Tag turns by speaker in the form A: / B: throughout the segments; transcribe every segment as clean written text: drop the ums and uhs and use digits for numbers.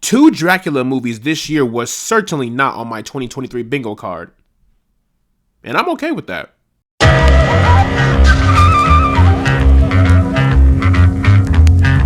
A: 2 Dracula movies this year was certainly not on my 2023 bingo card. And I'm okay with that.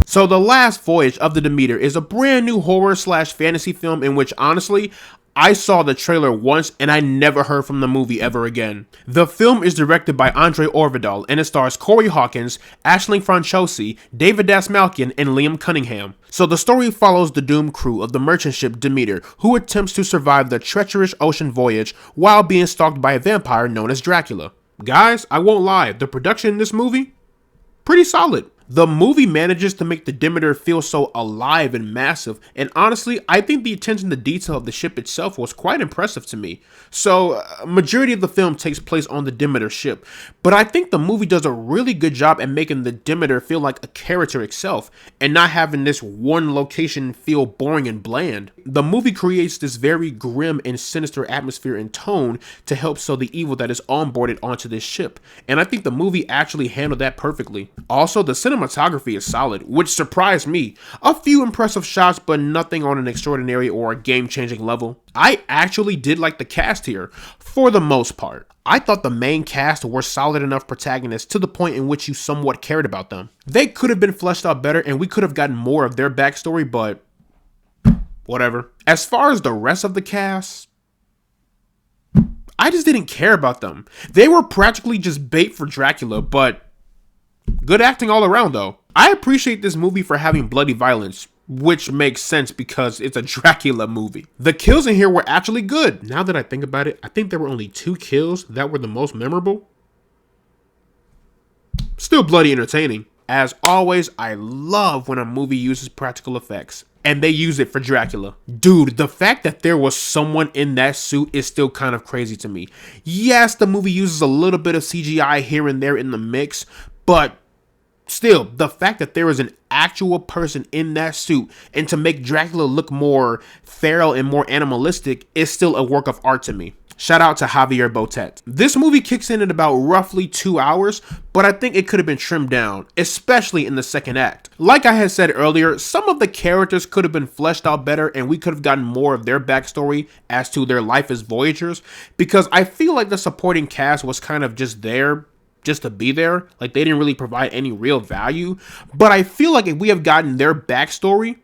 A: So The Last Voyage of the Demeter is a brand new horror / fantasy film in which, honestly, I saw the trailer once and I never heard from the movie ever again. The film is directed by Andre Orvidal and it stars Corey Hawkins, Aisling Franciosi, David Dastmalchian, and Liam Cunningham. So the story follows the doomed crew of the merchant ship Demeter, who attempts to survive the treacherous ocean voyage while being stalked by a vampire known as Dracula. Guys, I won't lie, the production in this movie, pretty solid. The movie manages to make the Demeter feel so alive and massive, and honestly, I think the attention to detail of the ship itself was quite impressive to me. So, majority of the film takes place on the Demeter ship, but I think the movie does a really good job at making the Demeter feel like a character itself, and not having this one location feel boring and bland. The movie creates this very grim and sinister atmosphere and tone to help sell the evil that is onboarded onto this ship, and I think the movie actually handled that perfectly. Also, the cinematography is solid, which surprised me. A few impressive shots, but nothing on an extraordinary or game-changing level. I actually did like the cast here, for the most part. I thought the main cast were solid enough protagonists to the point in which you somewhat cared about them. They could have been fleshed out better and we could have gotten more of their backstory, but whatever. As far as the rest of the cast, I just didn't care about them. They were practically just bait for Dracula, but good acting all around though. I appreciate this movie for having bloody violence, which makes sense because it's a Dracula movie. The kills in here were actually good. Now that I think about it, I think there were only 2 kills that were the most memorable. Still bloody entertaining. As always, I love when a movie uses practical effects. And they use it for Dracula. Dude, the fact that there was someone in that suit is still kind of crazy to me. Yes, the movie uses a little bit of CGI here and there in the mix, but still, the fact that there is an actual person in that suit and to make Dracula look more feral and more animalistic is still a work of art to me. Shout out to Javier Botet. This movie kicks in at about roughly 2 hours, but I think it could have been trimmed down, especially in the second act. Like I had said earlier, some of the characters could have been fleshed out better and we could have gotten more of their backstory as to their life as voyagers, because I feel like the supporting cast was kind of just there just to be there. Like, they didn't really provide any real value. But I feel like if we have gotten their backstory,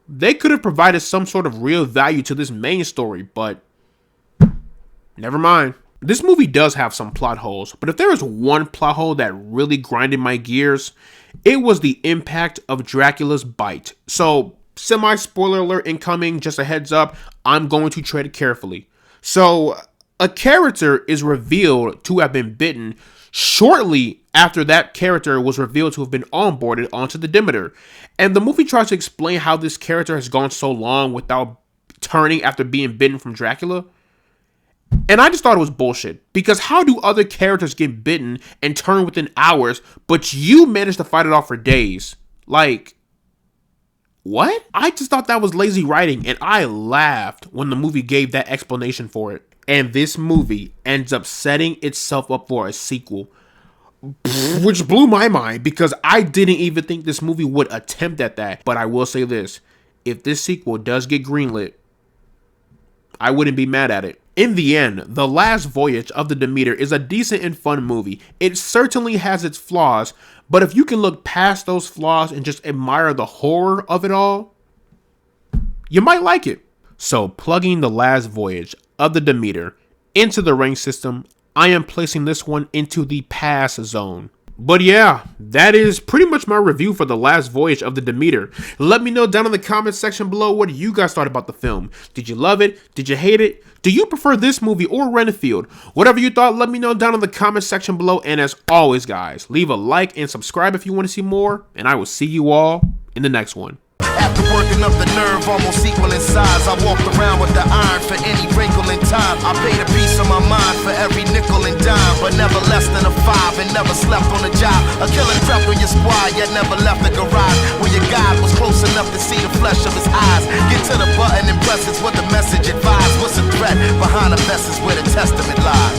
A: they could have provided some sort of real value to this main story, but never mind. This movie does have some plot holes, but if there is one plot hole that really grinded my gears, it was the impact of Dracula's bite. So, semi-spoiler alert incoming, just a heads up, I'm going to tread carefully. So, a character is revealed to have been bitten shortly after that character was revealed to have been onboarded onto the Demeter. And the movie tries to explain how this character has gone so long without turning after being bitten from Dracula. And I just thought it was bullshit. Because how do other characters get bitten and turn within hours, but you manage to fight it off for days? Like, what? I just thought that was lazy writing, and I laughed when the movie gave that explanation for it. And this movie ends up setting itself up for a sequel, which blew my mind because I didn't even think this movie would attempt at that. But I will say this, if this sequel does get greenlit, I wouldn't be mad at it. In the end, The Last Voyage of the Demeter is a decent and fun movie. It certainly has its flaws, but if you can look past those flaws and just admire the horror of it all, you might like it. So, plugging The Last Voyage of the Demeter into the rank system, I am placing this one into the pass zone. But yeah, that is pretty much my review for The Last Voyage of the Demeter. Let me know down in the comment section below what you guys thought about the film. Did you love it? Did you hate it? Do you prefer this movie or Renfield? Whatever you thought, let me know down in the comment section below. And as always, guys, leave a like and subscribe if you want to see more. And I will see you all in the next one.
B: After working up the nerve almost equal in size, I walked around with the iron for any wrinkle in time. I paid a piece of my mind for every nickel and dime, but never less than a 5 and never slept on a job. A killer crept on your squad, yet never left the garage. When your God was close enough to see the flesh of his eyes. Get to the button and press is what the message advised. What's a threat behind the vest is where the testament lies.